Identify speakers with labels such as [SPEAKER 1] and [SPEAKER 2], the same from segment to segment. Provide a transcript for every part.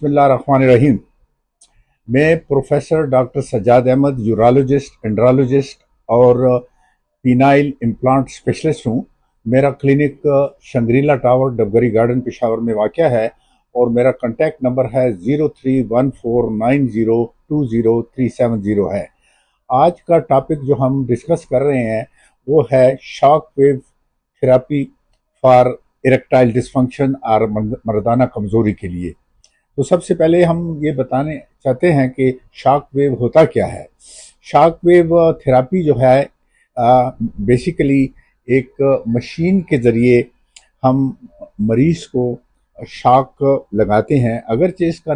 [SPEAKER 1] बिस्मिल्लाहिर्रहमानिर्रहीम। मैं professor doctor Sajjad Ahmad, urologist, andrologist और पीनाइल इम्प्लांट स्पेशलिस्ट हूँ। मेरा clinic Shangrila tower, Dabgari garden, Peshawar में वाक़या है और मेरा कॉन्टैक्ट नंबर है 0314902030 है। आज का टॉपिक जो हम डिस्कस कर रहे हैं वो है shock wave therapy for erectile dysfunction और मर्दाना कमज़ोरी के लिए। तो सबसे पहले हम ये बताने चाहते हैं कि शॉक वेव होता क्या है। शॉक वेव थेरेपी जो है बेसिकली एक मशीन के ज़रिए हम मरीज़ को शॉक लगाते हैं। अगरचे इसका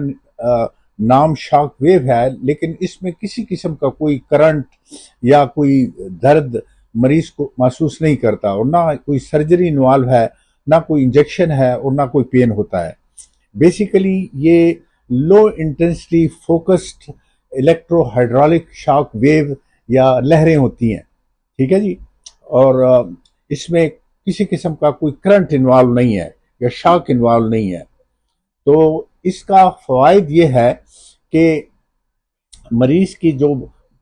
[SPEAKER 1] नाम शॉक वेव है, लेकिन इसमें किसी किस्म का कोई करंट या कोई दर्द मरीज़ को महसूस नहीं करता और ना कोई सर्जरी इन्वॉल्व है, ना कोई इंजेक्शन है और ना कोई पेन होता है। बेसिकली ये low intensity focused electro hydraulic shock wave या लहरें होती हैं, ठीक है जी। और इसमें किसी किस्म का कोई करंट इन्वॉल्व नहीं है या शॉक इन्वॉल्व नहीं है। तो इसका फ़वाइद ये है कि मरीज़ की जो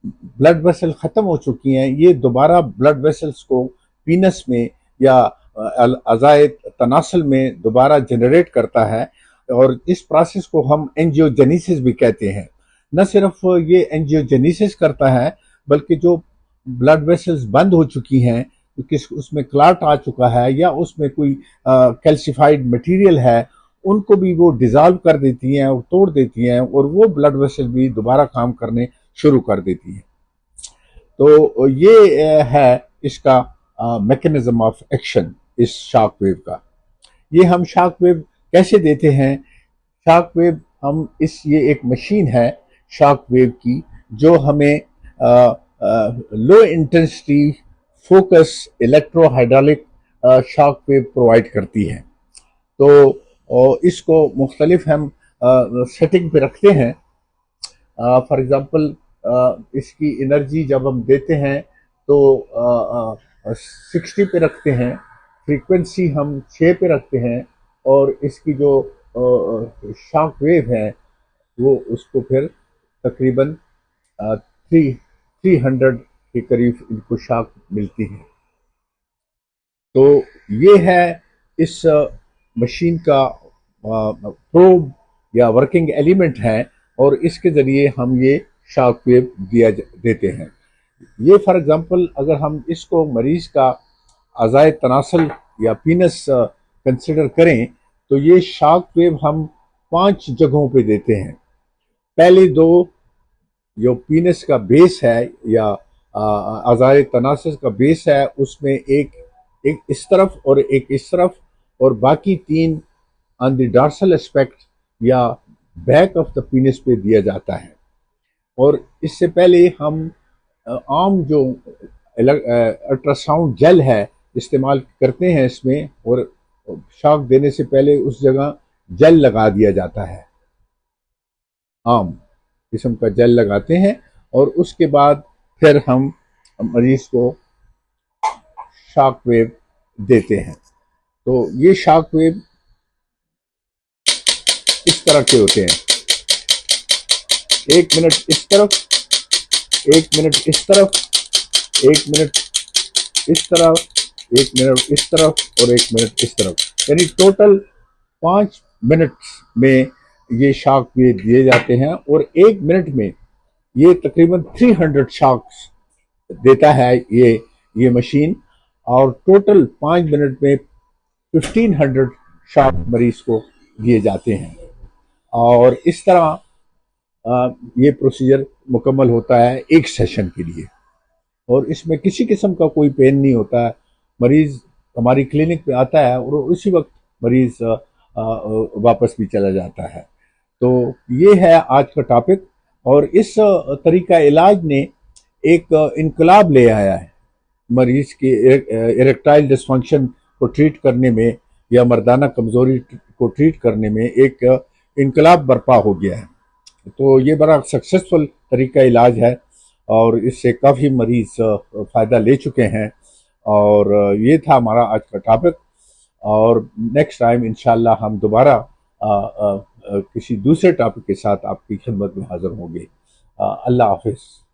[SPEAKER 1] ब्लड वेसल ख़त्म हो चुकी हैं, ये दोबारा ब्लड वेसल्स को पीनस में या अज़ाए तनासल में दोबारा जनरेट करता है और इस प्रोसेस को हम एंजियोजेनेसिस भी कहते हैं। न सिर्फ ये एंजियोजेनेसिस करता है, बल्कि जो ब्लड वेसल्स बंद हो चुकी हैं, उसमें क्लॉट आ चुका है या उसमें कोई कैल्सिफाइड मटेरियल है, उनको भी वो डिज़ोल्व कर देती हैं और तोड़ देती हैं और वो ब्लड वेसल भी दोबारा काम करने शुरू कर देती हैं। तो ये है इसका मैकेनिज्म ऑफ एक्शन इस शॉक वेव का। ये हम शॉक वेव कैसे देते हैं? शॉक वेव हम ये एक मशीन है शॉक वेव की, जो हमें low intensity focus electro hydraulic shock wave provide करती है। तो इसको मुख्तलिफ हम सेटिंग पे रखते हैं। फॉर एग्ज़ाम्पल इसकी एनर्जी जब हम देते हैं तो 60 पे रखते हैं, फ्रीक्वेंसी हम 6 पे रखते हैं और इसकी जो शॉक वेव है वो उसको फिर तकरीबन 300 के करीब इनको शॉक मिलती है। तो ये है इस मशीन का प्रोब या वर्किंग एलिमेंट है और इसके ज़रिए हम ये शॉक वेव देते हैं। ये फॉर एग्ज़ाम्पल अगर हम इसको मरीज़ का अज़ाए तनासल या पीनस कंसिडर करें तो ये शॉक वेव हम 5 जगहों पे देते हैं। पहले 2 जो पीनस का बेस है या अज़ाए तनासल का बेस है, उसमें एक इस तरफ और एक इस तरफ और बाकी 3 ऑन द डॉर्सल एस्पेक्ट या बैक ऑफ द पीनस पे दिया जाता है। और इससे पहले हम आम जो अल्ट्रासाउंड जेल है इस्तेमाल करते हैं इसमें, और शॉक देने से पहले उस जगह जेल लगा दिया जाता है, आम किस्म का जेल लगाते हैं और उसके बाद फिर हम मरीज को शॉक वेव देते हैं। तो ये शॉक वेव इस तरह के होते हैं, 1 मिनट इस तरफ, 1 मिनट इस तरफ, 1 मिनट इस तरफ, 1 मिनट इस तरफ और 1 मिनट इस तरफ, यानी टोटल 5 मिनट में ये शॉक वेव दिए जाते हैं और 1 मिनट में ये तकरीबन 300 शॉक्स देता है ये मशीन, और टोटल 5 मिनट में 1500 शॉक मरीज को दिए जाते हैं। और इस तरह ये प्रोसीजर मुकम्मल होता है एक सेशन के लिए और इसमें किसी किस्म का कोई पेन नहीं होता है। मरीज़ हमारी क्लिनिक पे आता है और उसी वक्त मरीज़ वापस भी चला जाता है। तो ये है आज का टॉपिक और इस तरीका इलाज ने एक इनकलाब ले आया है मरीज़ की इरेक्टाइल डिसफंक्शन को ट्रीट करने में या मर्दाना कमज़ोरी को ट्रीट करने में एक इनकलाब बर्पा हो गया है। तो ये बड़ा सक्सेसफुल तरीका इलाज है और इससे काफ़ी मरीज़ फ़ायदा ले चुके हैं। और ये था हमारा आज का टॉपिक और नेक्स्ट टाइम इंशाल्लाह हम दोबारा کسی دوسرے ٹاپک کے ساتھ آپ کی خدمت میں حاضر ہوں گے۔ اللہ حافظ۔